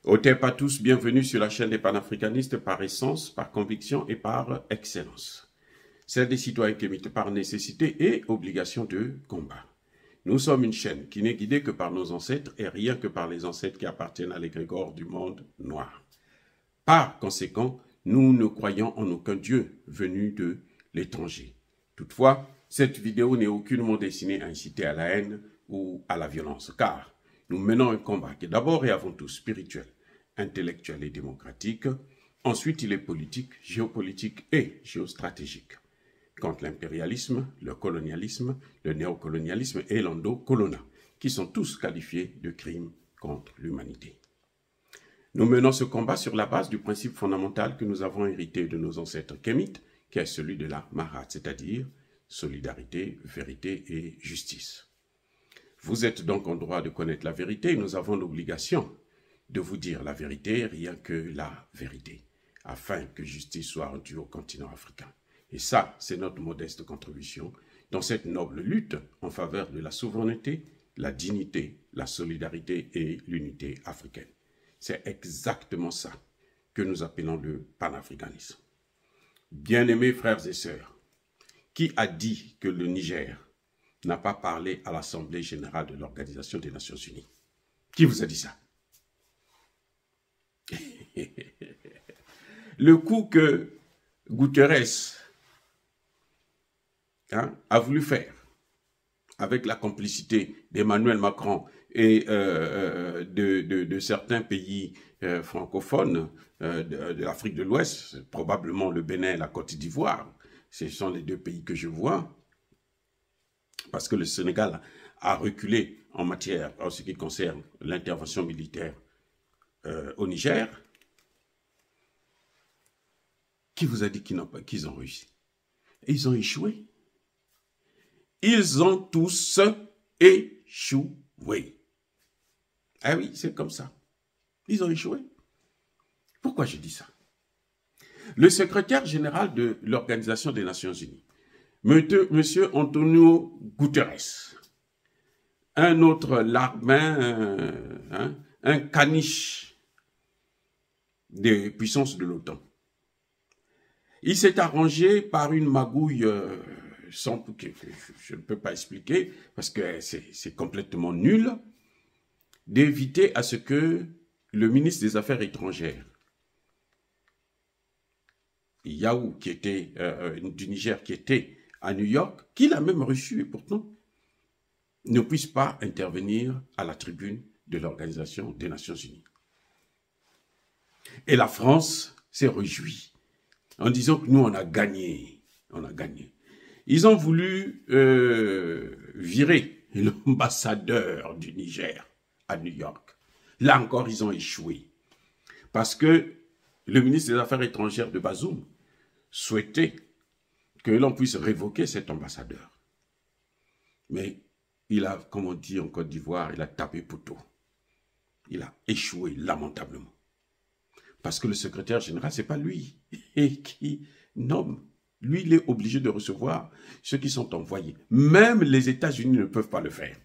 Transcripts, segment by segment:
Otep à tous, bienvenue sur la chaîne des panafricanistes par essence, par conviction et par excellence. Celle des citoyens kémites par nécessité et obligation de combat. Nous sommes une chaîne qui n'est guidée que par nos ancêtres et rien que par les ancêtres qui appartiennent à l'égrégore du monde noir. Par conséquent, nous ne croyons en aucun Dieu venu de l'étranger. Toutefois, cette vidéo n'est aucunement destinée à inciter à la haine ou à la violence, car nous menons un combat qui est d'abord et avant tout spirituel, intellectuel et démocratique. Ensuite, il est politique, géopolitique et géostratégique. Contre l'impérialisme, le colonialisme, le néocolonialisme et l'endocolonat, qui sont tous qualifiés de crimes contre l'humanité. Nous menons ce combat sur la base du principe fondamental que nous avons hérité de nos ancêtres kémites, qui est celui de la Marat, c'est-à-dire solidarité, vérité et justice. Vous êtes donc en droit de connaître la vérité et nous avons l'obligation de vous dire la vérité, rien que la vérité, afin que justice soit rendue au continent africain. Et ça, c'est notre modeste contribution dans cette noble lutte en faveur de la souveraineté, la dignité, la solidarité et l'unité africaine. C'est exactement ça que nous appelons le panafricanisme. Bien-aimés frères et sœurs, qui a dit que le Niger n'a pas parlé à l'Assemblée générale de l'Organisation des Nations Unies? Qui vous a dit ça? Le coup que Guterres a voulu faire avec la complicité d'Emmanuel Macron et de certains pays francophones de l'Afrique de l'Ouest, probablement le Bénin et la Côte d'Ivoire, ce sont les deux pays que je vois, parce que le Sénégal a reculé en ce qui concerne l'intervention militaire au Niger. Qui vous a dit qu'ils ont réussi? Ils ont échoué. Ils ont tous échoué. Ah oui, c'est comme ça. Ils ont échoué. Pourquoi je dis ça? Le secrétaire général de l'Organisation des Nations Unies, Monsieur Antonio Guterres, un autre larbin, un caniche des puissances de l'OTAN, il s'est arrangé par une magouille que je ne peux pas expliquer parce que c'est complètement nul, d'éviter à ce que le ministre des Affaires étrangères, Yahou, qui était du Niger, qui était à New York, qu'il a même reçu et pourtant ne puisse pas intervenir à la tribune de l'Organisation des Nations Unies. Et la France s'est réjouie en disant que nous, on a gagné. On a gagné. Ils ont voulu virer l'ambassadeur du Niger à New York. Là encore, ils ont échoué. Parce que le ministre des Affaires étrangères de Bazoum souhaitait que l'on puisse révoquer cet ambassadeur. Mais il a, comme on dit en Côte d'Ivoire, il a tapé poteau. Il a échoué lamentablement. Parce que le secrétaire général, ce n'est pas lui qui nomme. Lui, il est obligé de recevoir ceux qui sont envoyés. Même les États-Unis ne peuvent pas le faire.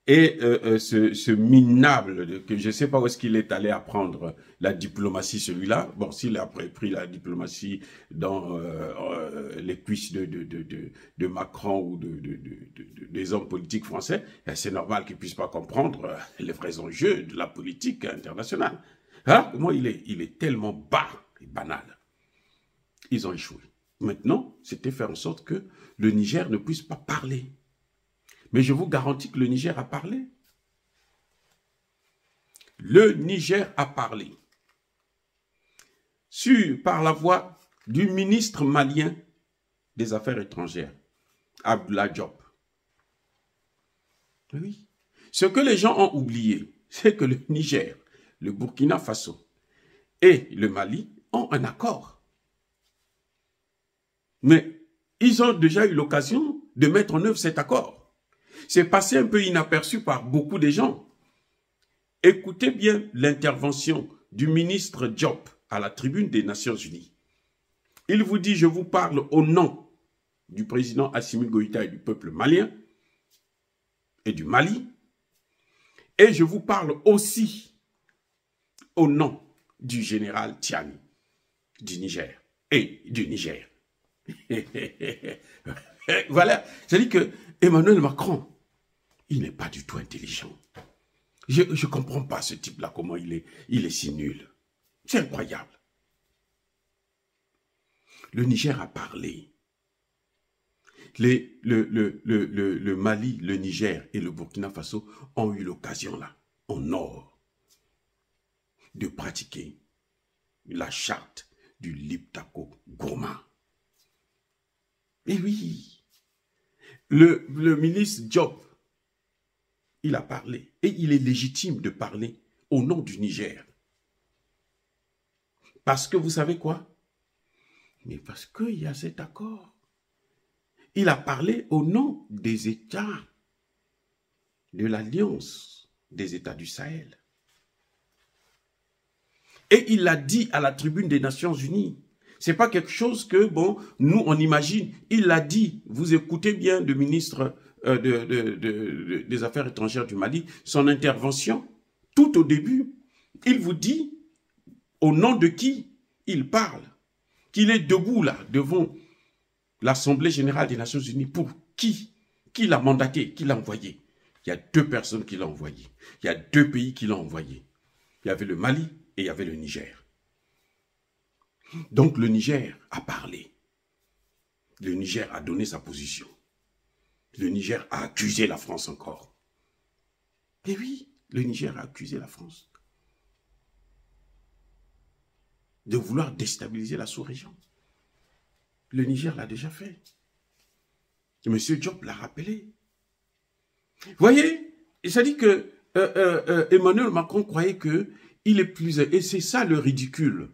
Et ce minable, que je ne sais pas où est-ce qu'il est allé apprendre la diplomatie, celui-là. Bon, s'il a pris la diplomatie dans les cuisses de Macron ou des hommes politiques français, c'est normal qu'il ne puisse pas comprendre les vrais enjeux de la politique internationale. Hein? Moi, il est tellement bas et banal. Ils ont échoué. Maintenant, c'était faire en sorte que le Niger ne puisse pas parler. Mais je vous garantis que le Niger a parlé. Le Niger a parlé. Par la voix du ministre malien des Affaires étrangères, Abdoulaye Diop. Oui. Ce que les gens ont oublié, c'est que le Niger, le Burkina Faso et le Mali ont un accord. Mais ils ont déjà eu l'occasion de mettre en œuvre cet accord. C'est passé un peu inaperçu par beaucoup de gens. Écoutez bien l'intervention du ministre Diop à la tribune des Nations Unies. Il vous dit, je vous parle au nom du président Assimi Goïta et du peuple malien et du Mali. Et je vous parle aussi au nom du général Tiani, du Niger et du Niger. Voilà, c'est-à-dire que Emmanuel Macron, il n'est pas du tout intelligent. Je ne comprends pas ce type-là, comment il est si nul. C'est incroyable. Le Niger a parlé. Le Mali, le Niger et le Burkina Faso ont eu l'occasion là, au nord, de pratiquer la charte du Liptako Gourma. Et oui, le ministre Diop, il a parlé. Et il est légitime de parler au nom du Niger. Parce que vous savez quoi? Mais parce qu'il y a cet accord. Il a parlé au nom des États de l'Alliance des États du Sahel. Et il l'a dit à la tribune des Nations Unies. Ce n'est pas quelque chose que, bon, nous, on imagine. Il l'a dit. Vous écoutez bien le ministre des Affaires étrangères du Mali, son intervention, tout au début, il vous dit au nom de qui il parle, qu'il est debout là, devant l'Assemblée générale des Nations Unies. Pour qui? Qui l'a mandaté? Qui l'a envoyé? Il y a deux personnes qui l'ont envoyé. Il y a deux pays qui l'ont envoyé. Il y avait le Mali et il y avait le Niger. Donc le Niger a parlé. Le Niger a donné sa position. Le Niger a accusé la France encore. Et oui, le Niger a accusé la France de vouloir déstabiliser la sous-région. Le Niger l'a déjà fait. M. Diop l'a rappelé. Vous voyez, ça dit que Emmanuel Macron croyait qu'il est plus... Et c'est ça le ridicule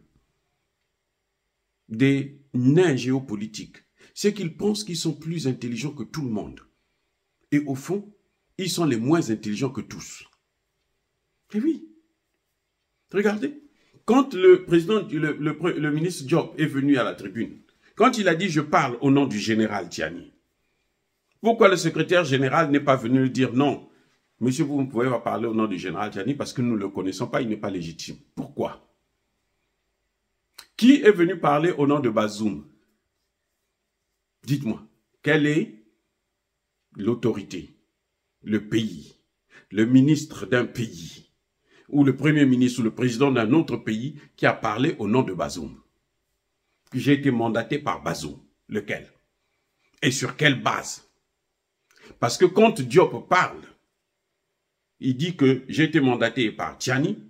des nains géopolitiques. C'est qu'ils pensent qu'ils sont plus intelligents que tout le monde. Et au fond, ils sont les moins intelligents que tous. Et oui. Regardez. Quand le président, le ministre Diop est venu à la tribune, quand il a dit « je parle au nom du général Tiani », pourquoi le secrétaire général n'est pas venu lui dire « non, monsieur, vous ne pouvez pas parler au nom du général Tiani parce que nous ne le connaissons pas, il n'est pas légitime ». Pourquoi? Qui est venu parler au nom de Bazoum? Dites-moi, quelle est l'autorité, le pays, le ministre d'un pays, ou le premier ministre ou le président d'un autre pays qui a parlé au nom de Bazoum? J'ai été mandaté par Bazoum. Lequel? Et sur quelle base? Parce que quand Diop parle, il dit que j'ai été mandaté par Tiani,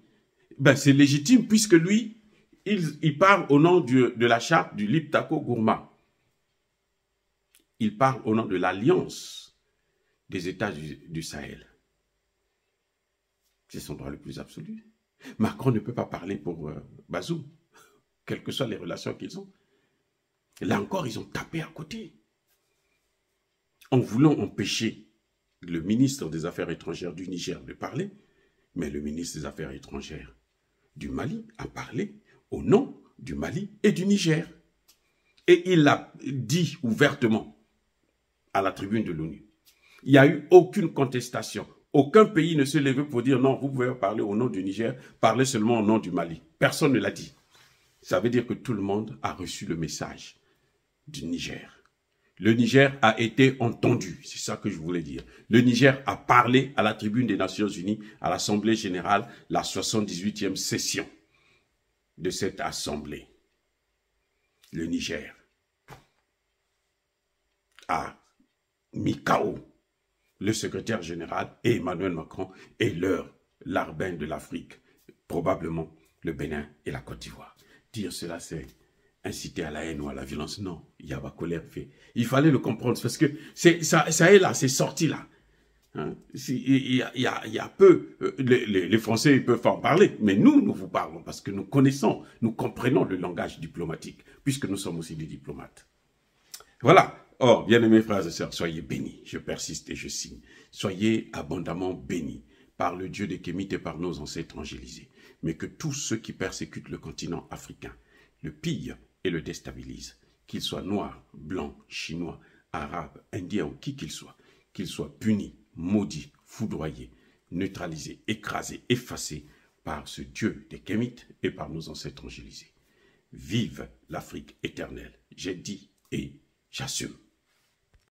ben c'est légitime puisque lui, il parle au nom de la charte du Liptako Gourma. Il parle au nom de l'Alliance des États du Sahel. C'est son droit le plus absolu. Macron ne peut pas parler pour Bazoum, quelles que soient les relations qu'ils ont. Là encore, ils ont tapé à côté. En voulant empêcher le ministre des Affaires étrangères du Niger de parler, mais le ministre des Affaires étrangères du Mali a parlé au nom du Mali et du Niger. Et il l'a dit ouvertement à la tribune de l'ONU. Il n'y a eu aucune contestation. Aucun pays ne s'est levé pour dire non, vous pouvez parler au nom du Niger, parlez seulement au nom du Mali. Personne ne l'a dit. Ça veut dire que tout le monde a reçu le message du Niger. Le Niger a été entendu, c'est ça que je voulais dire. Le Niger a parlé à la tribune des Nations Unies, à l'Assemblée générale, la 78e session de cette Assemblée. Le Niger a mis KO le secrétaire général et Emmanuel Macron et leur larbin de l'Afrique, probablement le Bénin et la Côte d'Ivoire. Dire cela, c'est inciter à la haine ou à la violence. Non, il y a pas colère fait. Il fallait le comprendre parce que ça est là, c'est sorti là. Hein? Il y a peu, les Français ils peuvent en parler, mais nous vous parlons parce que nous connaissons, nous comprenons le langage diplomatique, puisque nous sommes aussi des diplomates. Voilà. Oh, bien-aimés frères et sœurs, soyez bénis. Je persiste et je signe. Soyez abondamment bénis par le Dieu des Kémites et par nos ancêtres angélisés. Mais que tous ceux qui persécutent le continent africain le pillent et le déstabilisent, qu'ils soient noirs, blancs, chinois, arabes, indiens ou qui qu'ils soient punis, maudits, foudroyés, neutralisés, écrasés, effacés par ce Dieu des Kémites et par nos ancêtres angélisés. Vive l'Afrique éternelle, j'ai dit et j'assume.